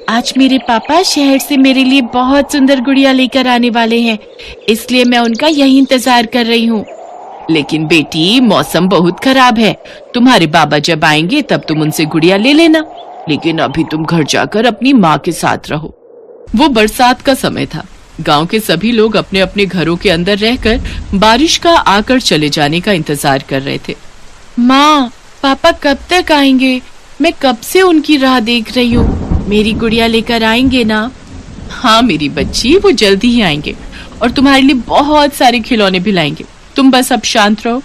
आज मेरे पापा शहर से मेरे लिए बहुत सुंदर गुड़िया लेकर आने वाले हैं, इसलिए मैं उनका यही इंतजार कर रही हूँ। लेकिन बेटी, मौसम बहुत खराब है। तुम्हारे बाबा जब आएंगे तब तुम उनसे गुड़िया ले लेना, लेकिन अभी तुम घर जाकर अपनी माँ के साथ रहो। वो बरसात का समय था। गांव के सभी लोग अपने अपने घरों के अंदर रहकर बारिश का आकर चले जाने का इंतजार कर रहे थे। माँ, पापा कब तक आएंगे? मैं कब से उनकी राह देख रही हूँ। मेरी गुड़िया लेकर आएंगे ना? हाँ मेरी बच्ची, वो जल्दी ही आएंगे और तुम्हारे लिए बहुत सारे खिलौने भी लाएंगे। तुम बस अब शांत रहो।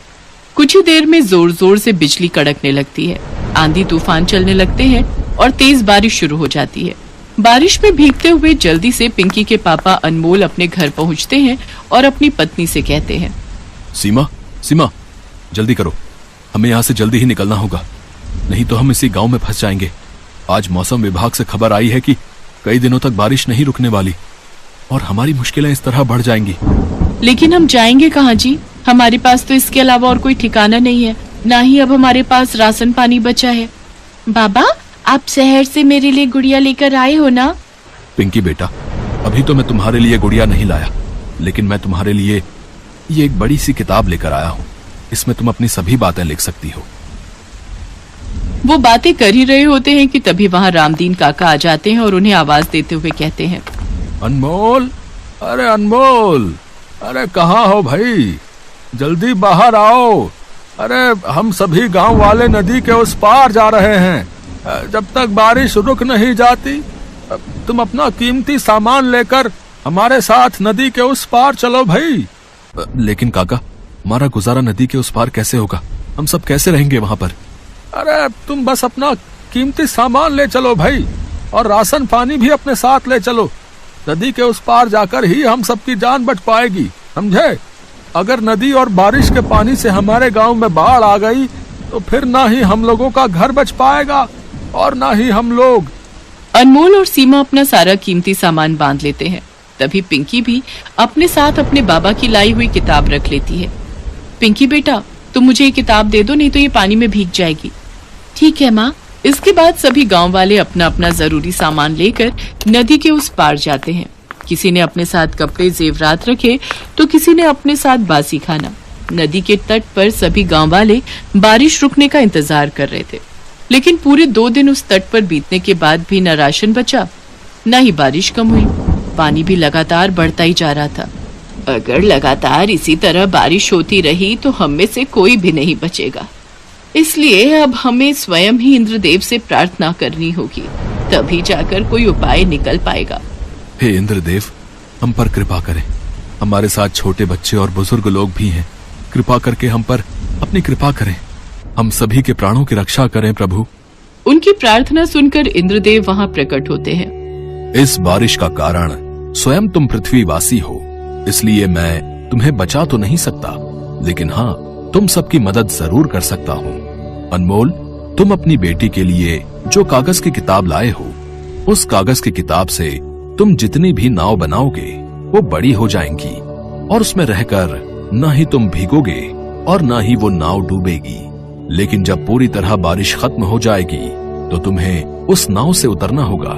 कुछ ही देर में जोर जोर से बिजली कड़कने लगती है, आंधी तूफान चलने लगते हैं और तेज बारिश शुरू हो जाती है। बारिश में भीगते हुए जल्दी से पिंकी के पापा अनमोल अपने घर पहुंचते हैं और अपनी पत्नी से कहते हैं, सीमा, सीमा, जल्दी करो, हमें यहाँ से जल्दी ही निकलना होगा, नहीं तो हम इसी गांव में फंस जाएंगे। आज मौसम विभाग से खबर आई है कि कई दिनों तक बारिश नहीं रुकने वाली और हमारी मुश्किलें इस तरह बढ़ जाएंगी। लेकिन हम जाएंगे कहाँ जी? हमारे पास तो इसके अलावा और कोई ठिकाना नहीं है, ना ही अब हमारे पास राशन पानी बचा है। बाबा, आप शहर से मेरे लिए गुड़िया लेकर आए हो ना? पिंकी बेटा, अभी तो मैं तुम्हारे लिए गुड़िया नहीं लाया, लेकिन मैं तुम्हारे लिए ये एक बड़ी सी किताब लेकर आया हूँ। इसमें तुम अपनी सभी बातें लिख सकती हो। वो बातें कर ही रहे होते हैं कि तभी वहाँ रामदीन काका आ जाते हैं और उन्हें आवाज देते हुए कहते हैं, अनमोल, अरे अनमोल, अरे कहाँ हो भाई? जल्दी बाहर आओ। अरे हम सभी गांव वाले नदी के उस पार जा रहे हैं। जब तक बारिश रुक नहीं जाती तुम अपना कीमती सामान लेकर हमारे साथ नदी के उस पार चलो भाई। लेकिन काका, हमारा गुजारा नदी के उस पार कैसे होगा? हम सब कैसे रहेंगे वहाँ पर? अरे तुम बस अपना कीमती सामान ले चलो भाई, और राशन पानी भी अपने साथ ले चलो। नदी के उस पार जाकर ही हम सबकी जान बच पाएगी, समझे? अगर नदी और बारिश के पानी से हमारे गांव में बाढ़ आ गई तो फिर ना ही हम लोगों का घर बच पाएगा और ना ही हम लोग। अनमोल और सीमा अपना सारा कीमती सामान बांध लेते हैं। तभी पिंकी भी अपने साथ अपने बाबा की लाई हुई किताब रख लेती है। पिंकी बेटा, तुम मुझे ये किताब दे दो, नहीं तो ये पानी में भीग जाएगी। ठीक है माँ। इसके बाद सभी गांव वाले अपना अपना जरूरी सामान लेकर नदी के उस पार जाते हैं। किसी ने अपने साथ कपड़े जेवरात रखे तो किसी ने अपने साथ बासी खाना। नदी के तट पर सभी गांव वाले बारिश रुकने का इंतजार कर रहे थे, लेकिन पूरे 2 दिन उस तट पर बीतने के बाद भी न राशन बचा, न ही बारिश कम हुई। पानी भी लगातार बढ़ता ही जा रहा था। अगर लगातार इसी तरह बारिश होती रही तो हम में से कोई भी नहीं बचेगा। इसलिए अब हमें स्वयं ही इंद्रदेव से प्रार्थना करनी होगी, तभी जाकर कोई उपाय निकल पाएगा। हे इंद्रदेव, हम पर कृपा करें। हमारे साथ छोटे बच्चे और बुजुर्ग लोग भी हैं। कृपा करके हम पर अपनी कृपा करें। हम सभी के प्राणों की रक्षा करें प्रभु। उनकी प्रार्थना सुनकर इंद्रदेव वहाँ प्रकट होते हैं। इस बारिश का कारण स्वयं तुम पृथ्वीवासी हो, इसलिए मैं तुम्हें बचा तो नहीं सकता, लेकिन हाँ, तुम सबकी मदद जरूर कर सकता हूँ। अनमोल, तुम अपनी बेटी के लिए जो कागज की किताब लाए हो, उस कागज की किताब से तुम जितनी भी नाव बनाओगे वो बड़ी हो जाएंगी और उसमें रहकर न ही तुम भीगोगे और न ही वो नाव डूबेगी। लेकिन जब पूरी तरह बारिश खत्म हो जाएगी तो तुम्हें उस नाव से उतरना होगा,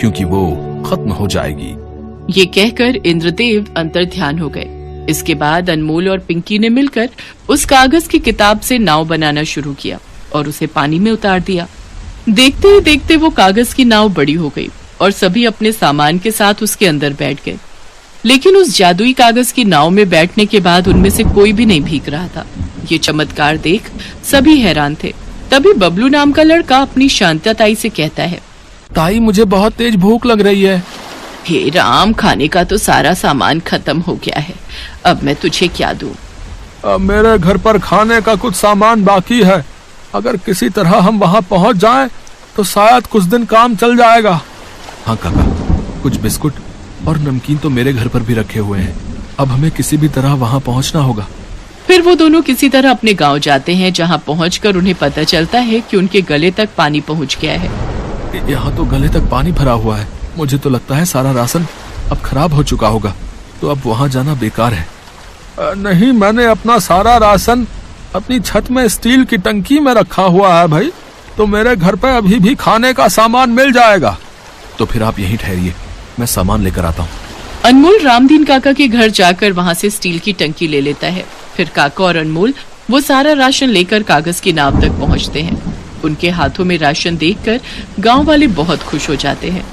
क्योंकि वो खत्म हो जाएगी। ये कहकर इंद्रदेव अंतर्ध्यान हो गए। इसके बाद अनमोल और पिंकी ने मिलकर उस कागज की किताब से नाव बनाना शुरू किया और उसे पानी में उतार दिया। देखते ही देखते वो कागज की नाव बड़ी हो गई और सभी अपने सामान के साथ उसके अंदर बैठ गए। लेकिन उस जादुई कागज की नाव में बैठने के बाद उनमें से कोई भी नहीं भीग रहा था। ये चमत्कार देख सभी हैरान थे। तभी बबलू नाम का लड़का अपनी शांता ताई से कहता है, ताई, मुझे बहुत तेज भूख लग रही है। हे राम, खाने का तो सारा सामान खत्म हो गया है, अब मैं तुझे क्या दूं? मेरे घर पर खाने का कुछ सामान बाकी है। अगर किसी तरह हम वहाँ पहुँच जाएं तो शायद कुछ दिन काम चल जाएगा। हाँ काका, कुछ बिस्कुट और नमकीन तो मेरे घर पर भी रखे हुए हैं। अब हमें किसी भी तरह वहाँ पहुँचना होगा। फिर वो दोनों किसी तरह अपने गांव जाते हैं, जहां पहुंचकर उन्हें पता चलता है कि उनके गले तक पानी पहुंच गया है। यहाँ तो गले तक पानी भरा हुआ है। मुझे तो लगता है सारा राशन अब खराब हो चुका होगा, तो अब वहाँ जाना बेकार है। नहीं, मैंने अपना सारा राशन अपनी छत में स्टील की टंकी में रखा हुआ है भाई, तो मेरे घर पे अभी भी खाने का सामान मिल जाएगा। तो फिर आप यहीं ठहरिए, मैं सामान लेकर आता हूँ। अनमोल रामदीन काका के घर जाकर वहाँ से स्टील की टंकी ले लेता है। फिर काका और अनमोल वो सारा राशन लेकर कागज की नाव तक पहुँचते हैं। उनके हाथों में राशन देखकर गांव वाले बहुत खुश हो जाते हैं।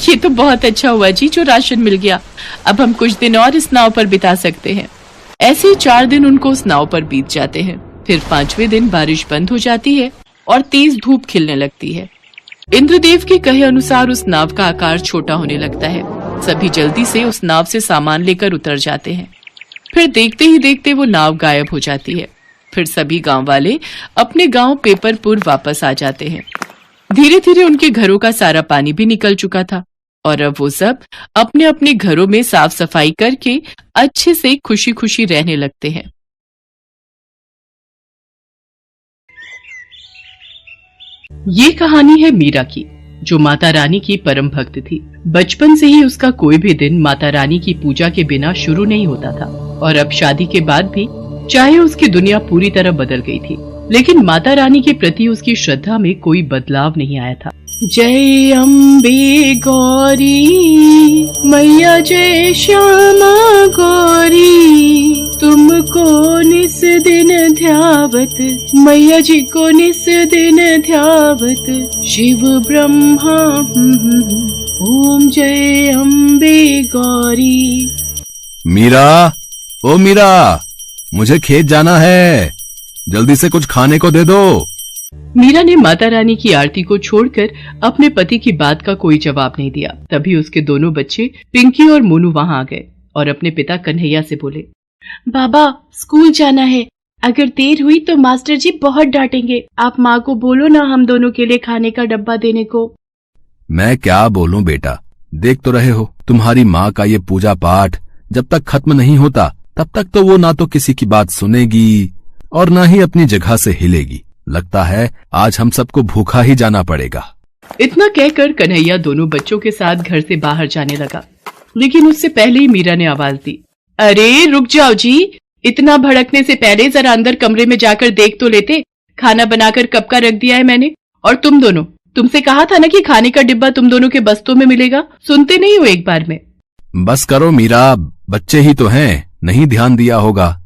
ये तो बहुत अच्छा हुआ जी जो राशन मिल गया, अब हम कुछ दिन और इस नाव पर बिता सकते हैं। ऐसे ही 4 दिन उनको उस नाव पर बीत जाते हैं। फिर 5वें दिन बारिश बंद हो जाती है और तेज धूप खिलने लगती है। इंद्रदेव के कहे अनुसार उस नाव का आकार छोटा होने लगता है। सभी जल्दी से उस नाव से सामान लेकर उतर जाते हैं। फिर देखते ही देखते वो नाव गायब हो जाती है। फिर सभी गांव वाले अपने गांव पेपरपुर वापस आ जाते हैं। धीरे धीरे उनके घरों का सारा पानी भी निकल चुका था और अब वो सब अपने अपने घरों में साफ सफाई करके अच्छे से खुशी खुशी रहने लगते हैं। ये कहानी है मीरा की, जो माता रानी की परम भक्त थी। बचपन से ही उसका कोई भी दिन माता रानी की पूजा के बिना शुरू नहीं होता था और अब शादी के बाद भी चाहे उसकी दुनिया पूरी तरह बदल गई थी, लेकिन माता रानी के प्रति उसकी श्रद्धा में कोई बदलाव नहीं आया था। जय अम्बे गौरी मैया, जय श्यामा गौरी, तुमको निस दिन ध्यावत, मैया जी को निस दिन ध्यावत, शिव ब्रह्मा ओम जय अम्बे गौरी। मीरा, ओ मीरा, मुझे खेत जाना है, जल्दी से कुछ खाने को दे दो। मीरा ने माता रानी की आरती को छोड़कर अपने पति की बात का कोई जवाब नहीं दिया। तभी उसके दोनों बच्चे पिंकी और मोनू वहां आ गए और अपने पिता कन्हैया से बोले, बाबा स्कूल जाना है, अगर देर हुई तो मास्टर जी बहुत डांटेंगे। आप माँ को बोलो ना हम दोनों के लिए खाने का डब्बा देने को। मैं क्या बोलूं बेटा, देख तो रहे हो तुम्हारी माँ का ये पूजा पाठ जब तक खत्म नहीं होता तब तक तो वो ना तो किसी की बात सुनेगी और ना ही अपनी जगह से हिलेगी। लगता है आज हम सबको भूखा ही जाना पड़ेगा। इतना कहकर कन्हैया दोनों बच्चों के साथ घर से बाहर जाने लगा, लेकिन उससे पहले ही मीरा ने आवाज दी, अरे रुक जाओ जी, इतना भड़कने से पहले जरा अंदर कमरे में जाकर देख तो लेते, खाना बनाकर कब का रख दिया है मैंने। और तुम दोनों, तुमसे कहा था ना कि खाने का डिब्बा तुम दोनों के बस्तों में मिलेगा, सुनते नहीं हो एक बार में। बस करो मीरा, बच्चे ही तो हैं, नहीं ध्यान दिया होगा।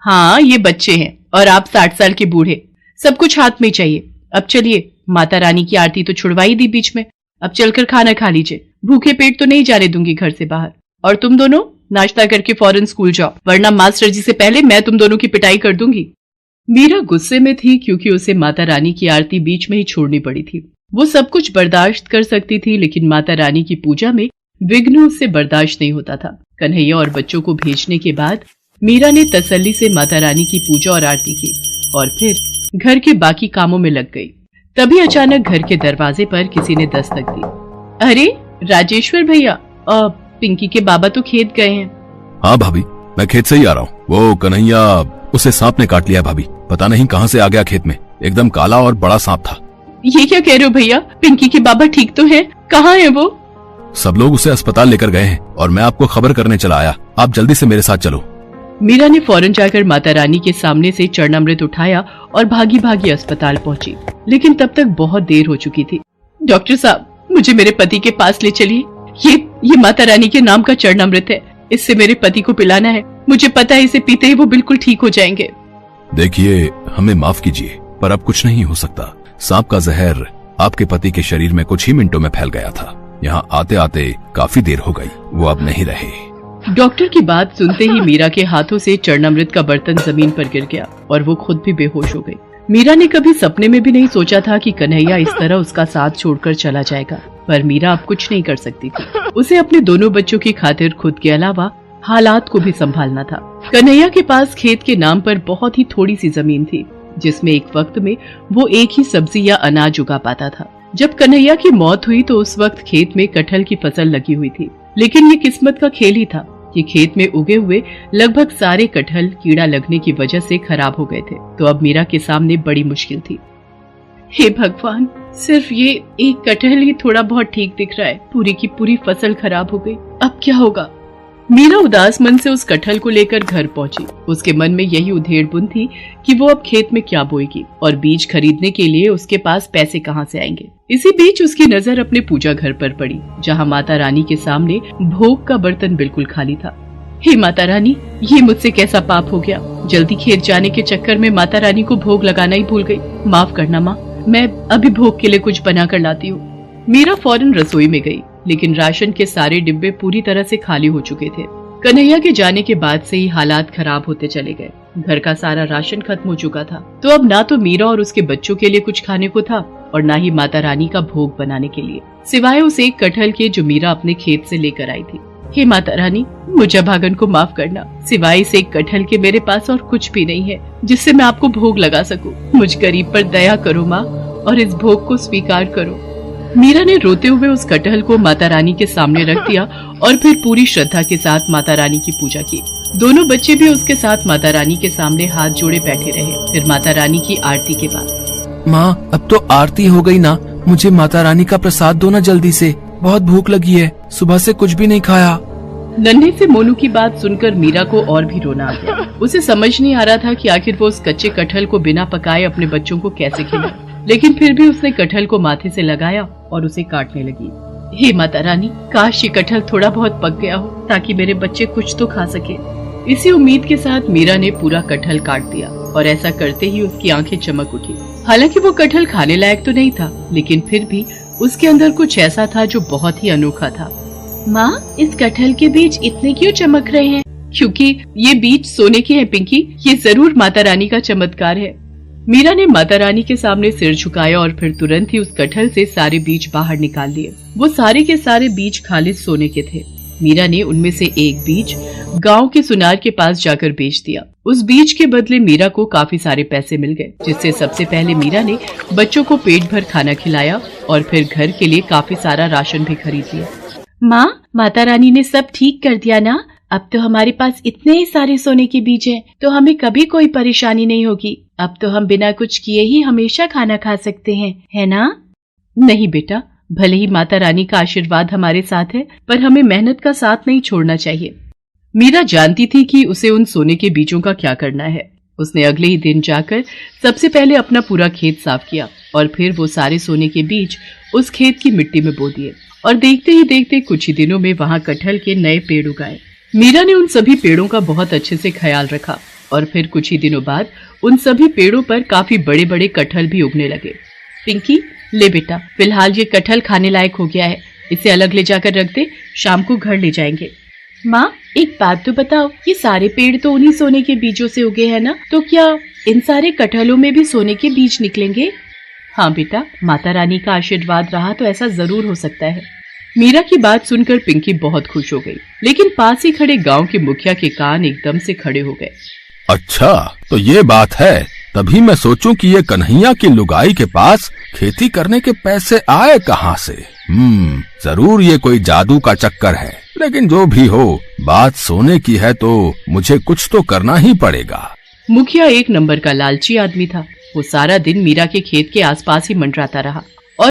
हाँ ये बच्चे हैं और आप 60 साल के बूढ़े, सब कुछ हाथ में चाहिए। अब चलिए, माता रानी की आरती तो छुड़वाई दी बीच में, अब चलकर खाना खा लीजिए, भूखे पेट तो नहीं जाने दूंगी घर से बाहर। और तुम दोनों नाश्ता करके फौरन स्कूल जाओ, वरना मास्टर जी से पहले मैं तुम दोनों की पिटाई कर दूंगी। मीरा गुस्से में थी क्योंकि उसे माता रानी की आरती बीच में ही छोड़नी पड़ी थी। वो सब कुछ बर्दाश्त कर सकती थी, लेकिन माता रानी की पूजा में विघ्न उससे बर्दाश्त नहीं होता था। कन्हैया और बच्चों को भेजने के बाद मीरा ने तसल्ली से माता रानी की पूजा और आरती की और फिर घर के बाकी कामों में लग गई। तभी अचानक घर के दरवाजे पर किसी ने दस्तक दी। अरे राजेश्वर भैया, पिंकी के बाबा तो खेत गए हैं। हाँ भाभी, मैं खेत से ही आ रहा हूँ। वो कन्हैया, उसे सांप ने काट लिया भाभी, पता नहीं कहाँ से आ गया खेत में, एकदम काला और बड़ा सांप था। ये क्या कह रहे हो भैया, पिंकी के बाबा ठीक तो हैं? कहाँ हैं वो? सब लोग उसे अस्पताल लेकर गए हैं और मैं आपको खबर करने चला आया, आप जल्दी से मेरे साथ चलो। मीरा ने फौरन जाकर माता रानी के सामने से चरणामृत उठाया और भागी भागी अस्पताल पहुंची, लेकिन तब तक बहुत देर हो चुकी थी। डॉक्टर साहब, मुझे मेरे पति के पास ले चलिए, ये माता रानी के नाम का चरणामृत है, इससे मेरे पति को पिलाना है, मुझे पता है इसे पीते ही वो बिल्कुल ठीक हो जाएंगे। देखिए, हमें माफ कीजिए पर अब कुछ नहीं हो सकता। सांप का जहर आपके पति के शरीर में कुछ ही मिनटों में फैल गया था, यहाँ आते आते काफी देर हो गई, वो अब नहीं रहे। डॉक्टर की बात सुनते ही मीरा के हाथों से चरणामृत का बर्तन जमीन पर गिर गया और वो खुद भी बेहोश हो गई। मीरा ने कभी सपने में भी नहीं सोचा था कि कन्हैया इस तरह उसका साथ छोड़कर चला जाएगा, पर मीरा अब कुछ नहीं कर सकती थी। उसे अपने दोनों बच्चों की खातिर खुद के अलावा हालात को भी संभालना था। कन्हैया के पास खेत के नाम पर बहुत ही थोड़ी सी जमीन थी, जिसमें एक वक्त में वो एक ही सब्जी या अनाज उगा पाता था। जब कन्हैया की मौत हुई तो उस वक्त खेत में कटहल की फसल लगी हुई थी, लेकिन ये किस्मत का खेल ही था कि खेत में उगे हुए लगभग सारे कटहल कीड़ा लगने की वजह से खराब हो गए थे। तो अब मीरा के सामने बड़ी मुश्किल थी। हे भगवान, सिर्फ ये एक कटहल ही थोड़ा बहुत ठीक दिख रहा है, पूरी की पूरी फसल खराब हो गई, अब क्या होगा? मीरा उदास मन से उस कटहल को लेकर घर पहुंची। उसके मन में यही उधेड़-बुन थी कि वो अब खेत में क्या बोएगी और बीज खरीदने के लिए उसके पास पैसे कहां से आएंगे। इसी बीच उसकी नजर अपने पूजा घर पर पड़ी, जहां माता रानी के सामने भोग का बर्तन बिल्कुल खाली था। हे माता रानी, ये मुझसे कैसा पाप हो गया। जल्दी खेत जाने के चक्कर में माता रानी को भोग लगाना ही भूल गई। माफ करना माँ, मैं अभी भोग के लिए कुछ बना कर लाती हूँ। मीरा फौरन रसोई में गई, लेकिन राशन के सारे डिब्बे पूरी तरह से खाली हो चुके थे। कन्हैया के जाने के बाद से ही हालात खराब होते चले गए। घर का सारा राशन खत्म हो चुका था, तो अब ना तो मीरा और उसके बच्चों के लिए कुछ खाने को था और ना ही माता रानी का भोग बनाने के लिए, सिवाय उस एक कटहल के जो मीरा अपने खेत से लेकर आई थी। हे माता रानी, मुझे भागन को माफ करना। सिवाय इस एक कटहल के मेरे पास और कुछ भी नहीं है जिससे मैं आपको भोग लगा सकूं। मुझ गरीब पर दया करो माँ, और इस भोग को स्वीकार करो। मीरा ने रोते हुए उस कटहल को माता रानी के सामने रख दिया और फिर पूरी श्रद्धा के साथ माता रानी की पूजा की। दोनों बच्चे भी उसके साथ माता रानी के सामने हाथ जोड़े बैठे रहे। फिर माता रानी की आरती के बाद, माँ अब तो आरती हो गई ना, मुझे माता रानी का प्रसाद दो ना जल्दी से, बहुत भूख लगी है, सुबह से कुछ भी नहीं खाया। नन्हे से मोनू की बात सुनकर मीरा को और भी रोना आ गया। उसे समझ नहीं आ रहा था कि आखिर वो उस कच्चे कटहल को बिना पकाए अपने बच्चों को कैसे खिलाए, लेकिन फिर भी उसने कटहल को माथे से लगाया और उसे काटने लगी। हे माता रानी, काश ये कटहल थोड़ा बहुत पक गया हो ताकि मेरे बच्चे कुछ तो खा सके। इसी उम्मीद के साथ मीरा ने पूरा कटहल काट दिया और ऐसा करते ही उसकी आंखें चमक उठी। हालांकि वो कटहल खाने लायक तो नहीं था, लेकिन फिर भी उसके अंदर कुछ ऐसा था जो बहुत ही अनोखा था। माँ, इस कटहल के बीज इतने क्यों चमक रहे हैं? क्योंकि ये बीज सोने के हैं पिंकी, ये जरूर माता रानी का चमत्कार है। मीरा ने माता रानी के सामने सिर झुकाया और फिर तुरंत ही उस कटहल से सारे बीज बाहर निकाल लिए। वो सारे के सारे बीज खालिद सोने के थे। मीरा ने उनमें से एक बीज गांव के सुनार के पास जाकर बेच दिया। उस बीज के बदले मीरा को काफी सारे पैसे मिल गए, जिससे सबसे पहले मीरा ने बच्चों को पेट भर खाना खिलाया और फिर घर के लिए काफी सारा राशन भी खरीद लिया। माँ, माता रानी ने सब ठीक कर दिया ना? अब तो हमारे पास इतने ही सारे सोने के बीज हैं, तो हमें कभी कोई परेशानी नहीं होगी। अब तो हम बिना कुछ किए ही हमेशा खाना खा सकते हैं, है ना? नहीं बेटा, भले ही माता रानी का आशीर्वाद हमारे साथ है, पर हमें मेहनत का साथ नहीं छोड़ना चाहिए। मीरा जानती थी कि उसे उन सोने के बीजों का क्या करना है। उसने अगले ही दिन जाकर सबसे पहले अपना पूरा खेत साफ किया और फिर वो सारे सोने के बीज उस खेत की मिट्टी में बो दिए और देखते ही देखते कुछ ही दिनों में वहाँ कटहल के नए पेड़ उगाए। मीरा ने उन सभी पेड़ों का बहुत अच्छे से ख्याल रखा और फिर कुछ ही दिनों बाद उन सभी पेड़ों पर काफी बड़े बड़े कटहल भी उगने लगे। पिंकी, ले बेटा, फिलहाल ये कटहल खाने लायक हो गया है, इसे अलग ले जाकर रख दे, शाम को घर ले जाएंगे। माँ, एक बात तो बताओ, ये सारे पेड़ तो उन्हीं सोने के बीजों से उगे हैं ना, तो क्या इन सारे कटहलों में भी सोने के बीज निकलेंगे? हाँ बेटा, माता रानी का आशीर्वाद रहा तो ऐसा जरूर हो सकता है। मीरा की बात सुनकर पिंकी बहुत खुश हो गई, लेकिन पास ही खड़े गांव के मुखिया के कान एकदम से खड़े हो गए। अच्छा, तो ये बात है, तभी मैं सोचूं कि ये कन्हैया की लुगाई के पास खेती करने के पैसे आए कहाँ से। जरूर ये कोई जादू का चक्कर है, लेकिन जो भी हो, बात सोने की है तो मुझे कुछ तो करना ही पड़ेगा। मुखिया एक नंबर का लालची आदमी था। वो सारा दिन मीरा के खेत के आसपास ही मंडराता रहा।